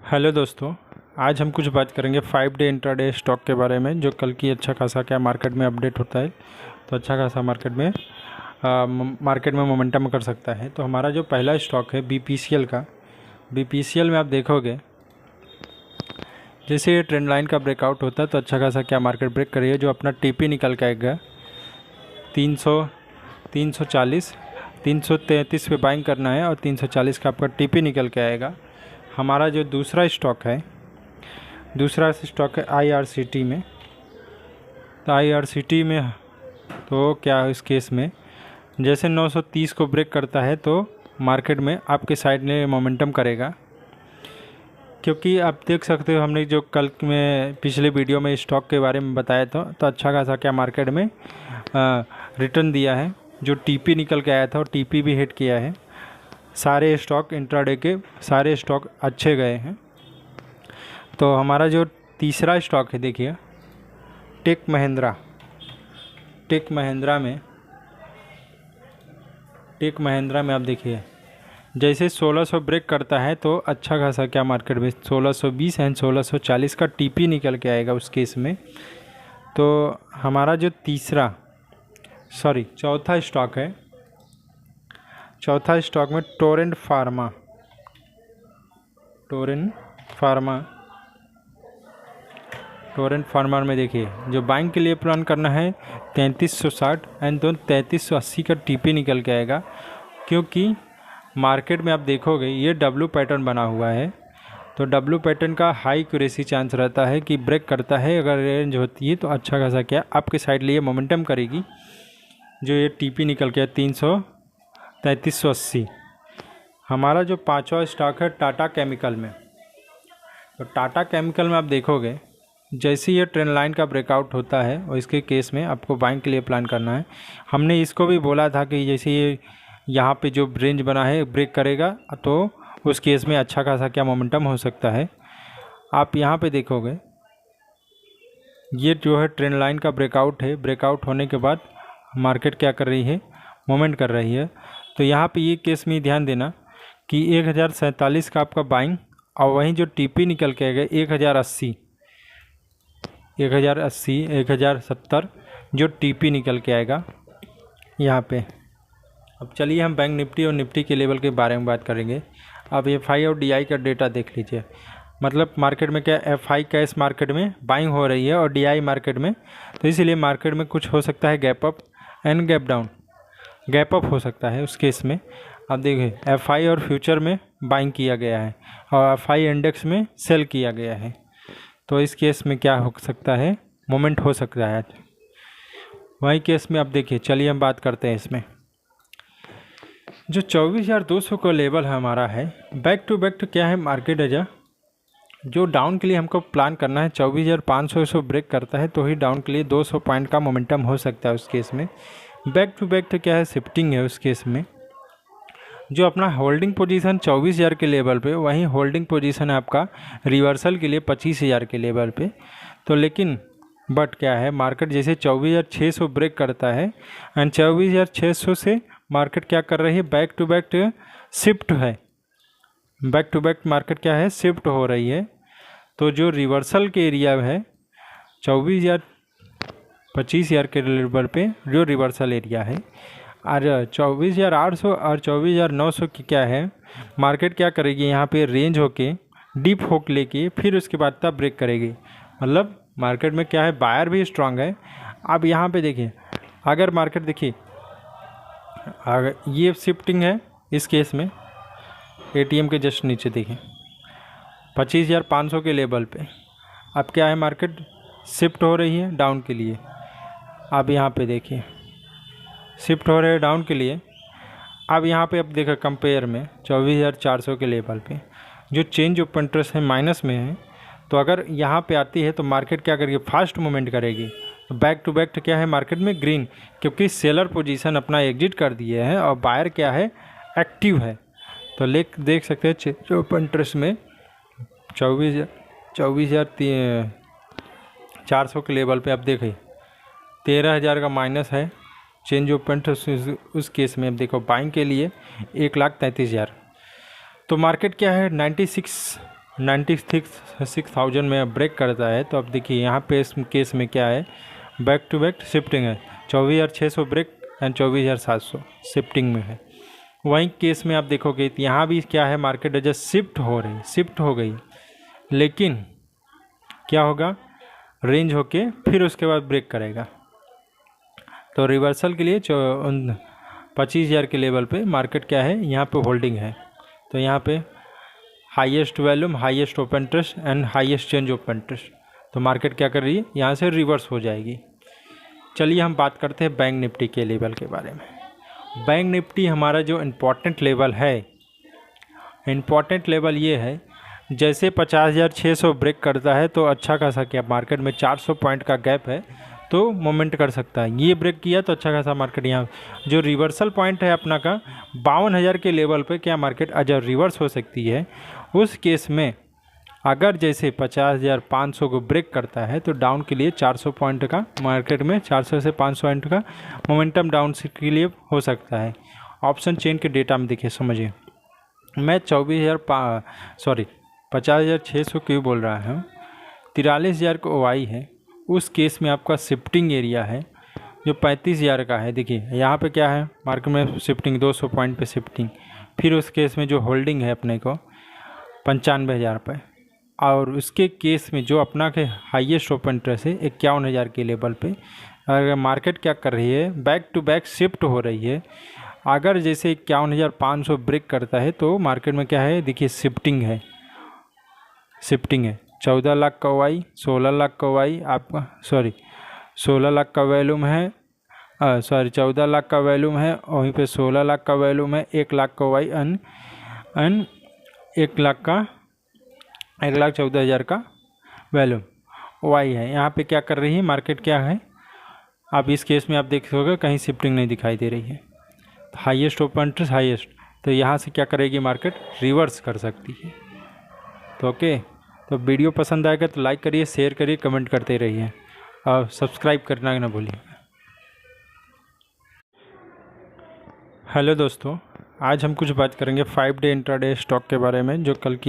Hello दोस्तों, आज हम कुछ बात करेंगे 5 डे इंट्राडे स्टॉक के बारे में जो कल की अच्छा खासा क्या मार्केट में अपडेट होता है। तो अच्छा खासा मार्केट में मोमेंटम कर सकता है। तो हमारा जो पहला स्टॉक है बीपीसीएल का, बीपीसीएल में आप देखोगे जैसे ये ट्रेंड लाइन का ब्रेकआउट होता है तो अच्छा खासा क्या मार्केट ब्रेक करिए, जो अपना टीपी निकल के आएगा 340 333 पे बाइंग करना है और 340 का आपका टीपी निकल के आएगा। हमारा जो दूसरा स्टॉक है आईआरसीटी में। तो आईआरसीटी में तो क्या है, इस केस में जैसे 930 को ब्रेक करता है तो मार्केट में आपके साइड में मोमेंटम करेगा, क्योंकि आप देख सकते हो हमने जो कल में पिछले वीडियो में स्टॉक के बारे में बताया था तो अच्छा खासा क्या मार्केट में रिटर्न दिया है। जो टीपी निकल के आया था और टीपी भी हिट किया है। सारे स्टॉक इंट्राडे के सारे स्टॉक अच्छे गए हैं। तो हमारा जो तीसरा स्टॉक है देखिए टेक महिंद्रा में आप देखिए जैसे 1600 ब्रेक करता है तो अच्छा खासा क्या मार्केट में 1620 एंड 1640 का टीपी निकल के आएगा उस केस में। तो हमारा जो चौथा स्टॉक में टोरेंट फार्मा में देखिए जो बाइंग के लिए प्लान करना है 3360 एंड 3380 का टीपी निकल के आएगा, क्योंकि मार्केट में आप देखोगे ये डब्ल्यू पैटर्न बना हुआ है। तो डब्ल्यू पैटर्न का हाई एक्यूरेसी चांस रहता है कि ब्रेक करता है, अगर रेंज होती है तो अच्छा खासा क्या आपके साइड लिए मोमेंटम करेगी। जो ये टीपी निकल के 3380। हमारा जो पांचवा स्टॉक है टाटा केमिकल में। तो टाटा केमिकल में आप देखोगे जैसे ये ट्रेंड लाइन का ब्रेकआउट होता है और इसके केस में आपको बाइंग के लिए प्लान करना है। हमने इसको भी बोला था कि जैसे ये यहाँ पे जो रेंज बना है ब्रेक करेगा तो उस केस में अच्छा खासा क्या मोमेंटम हो सकता है। आप यहाँ पे देखोगे ये जो है ट्रेंड लाइन का ब्रेकआउट है, ब्रेकआउट होने के बाद मार्केट क्या कर रही है, मोमेंट कर रही है। तो यहाँ पे ये केस में ध्यान देना कि 1047 का आपका बाइंग और वहीं जो टीपी निकल के आएगा 1080 1070 जो टीपी निकल के आएगा यहाँ पे। अब चलिए हम बैंक निफ्टी और निफ्टी के लेवल के बारे में बात करेंगे। अब एफआई और डीआई का डेटा देख लीजिए। मतलब मार्केट में क्या एफआई कैश मार्केट में बाइंग हो रही है और डीआई मार्केट में, तो इसीलिए मार्केट में कुछ हो सकता है gap up and gap down. Gap up हो सकता है उस केस में। अब देखिए एफआई और फ्यूचर में बाइंग किया गया है और एफआई इंडेक्स में सेल किया गया है। तो इस केस में क्या हो सकता है, मोमेंट हो सकता है। वही केस में अब देखिए चलिए हम बात करते हैं इसमें। जो 24,200 का लेवल है हमारा है बैक टू बैक। तो क्या है मार्केट है जो डाउन के लिए हमको प्लान करना है 24,500 ब्रेक करता है तो ही डाउन के लिए 200 पॉइंट का मोमेंटम हो सकता है उस केस में। बैक टू बैक तो क्या है शिफ्टिंग है उस केस में। जो अपना होल्डिंग पोजीशन 24,000 के लेवल पे, वहीं होल्डिंग पोजीशन है आपका रिवर्सल के लिए 25,000 के लेवल पे। तो लेकिन बट क्या है मार्केट जैसे 24,600 ब्रेक करता है एंड 24,600 से मार्केट क्या कर रही है, बैक टू बैक शिफ्ट है। बैक टू बैक मार्केट क्या है, शिफ्ट हो रही है। तो जो रिवर्सल के एरिया है 25,000 के लेवल पे जो रिवर्सल एरिया है, और 24,800 और 24,900 की क्या है मार्केट क्या करेगी, यहाँ पे रेंज होके डीप होक लेके फिर उसके बाद तब ब्रेक करेगी। मतलब मार्केट में क्या है बायर भी स्ट्रांग है। अब यहाँ पे देखिए अगर मार्केट देखिए अगर ये शिफ्टिंग है इस केस में एटीएम के जस्ट नीचे देखिए 25,500 के लेवल पे अब क्या है मार्केट शिफ्ट हो रही है डाउन के लिए। अब यहाँ पे देखिए शिफ्ट हो रहे हैं डाउन के लिए। अब यहाँ पे अब देखो कंपेयर में 24,400 के लेवल पे जो चेंज ऑफ इंटरेस्ट है माइनस में है। तो अगर यहाँ पे आती है तो मार्केट क्या करेगी, फास्ट मूवमेंट करेगी। बैक टू बैक क्या है मार्केट में ग्रीन, क्योंकि सेलर पोजीशन अपना एग्जिट कर दिए हैं और बायर क्या है एक्टिव है। तो देख सकते हैं चेंज ऑफ इंटरेस्ट में 24,400 के लेवल पे अब देखिए 13,000 का माइनस है चेंज ऑफ इंटरेस्ट। उस केस में अब देखो बाइंग के लिए 1,33,000। तो मार्केट क्या है 96 96,000 में ब्रेक करता है तो अब देखिए यहाँ पे इस केस में क्या है, बैक टू बैक शिफ्टिंग है, 24,600 ब्रेक एंड 24,700 शिफ्टिंग में है। वहीं केस में आप देखोगे तो यहाँ भी क्या है, मार्केट एज शिफ्ट हो गई, लेकिन क्या होगा, रेंज होके फिर उसके बाद ब्रेक करेगा। तो रिवर्सल के लिए 25,000 के लेवल पे मार्केट क्या है, यहाँ पे होल्डिंग है। तो यहाँ पे highest volume, highest open interest and highest change open interest, तो मार्केट क्या कर रही है, यहाँ से रिवर्स हो जाएगी। चलिए हम बात करते हैं बैंक निफ्टी के लेवल के बारे में। बैंक निफ्टी हमारा जो इम्पोर्टेंट लेवल है, इम्पोर्टेंट लेवल ये है, जैसे 50,600 ब्रेक करता है तो अच्छा खासा क्या मार्केट में 400 पॉइंट का गैप है तो मोमेंट कर सकता है। ये ब्रेक किया तो अच्छा खासा मार्केट, यहाँ जो रिवर्सल पॉइंट है अपना का 52,000 के लेवल पे क्या मार्केट अगर रिवर्स हो सकती है। उस केस में अगर जैसे 50,500 को ब्रेक करता है तो डाउन के लिए 400 पॉइंट का मार्केट में 400 से 500 पॉइंट का मोमेंटम डाउन के लिए हो सकता है। ऑप्शन चेन के डेटा में देखिए, समझिए मैं 50,600 क्यों बोल रहा हूँ, 43,000 को ओआई है। उस केस में आपका शिफ्टिंग एरिया है जो 35,000 का है। देखिए यहाँ पे क्या है, मार्केट में शिफ्टिंग 200 पॉइंट पे शिफ्टिंग, फिर उस केस में जो होल्डिंग है अपने को 95,000 पे, और उसके केस में जो अपना के हाईएस्ट ओपन इंटरेस्ट है 51,000 के लेवल पे। अगर मार्केट क्या कर रही है, बैक टू बैक शिफ्ट हो रही है। अगर जैसे 51,500 ब्रेक करता है तो मार्केट में क्या है, देखिए शिफ्टिंग है 14 लाख का वाई, 16 लाख का वाई आपका, 16 लाख का वैल्यूम है, 14 लाख का वैल्यूम है, वहीं पे 16 लाख का वैल्यूम है, 1 लाख का वाई अन 1,14,000 का वैल्यूम वाई है। यहाँ पे क्या कर रही है मार्केट, क्या है, अब इस केस में आप देखोगे कहीं शिफ्टिंग नहीं दिखाई दे रही है, हाईएस्ट ओपन इंटरेस्ट हाईएस्ट, तो यहाँ से क्या करेगी मार्केट, रिवर्स कर सकती है। तो ओके, तो वीडियो पसंद आएगा तो लाइक करिए, शेयर करिए, कमेंट करते रहिए और सब्सक्राइब करना ना भूलिए। हेलो दोस्तों, आज हम कुछ बात करेंगे 5 डे इंट्राडे स्टॉक के बारे में जो कल की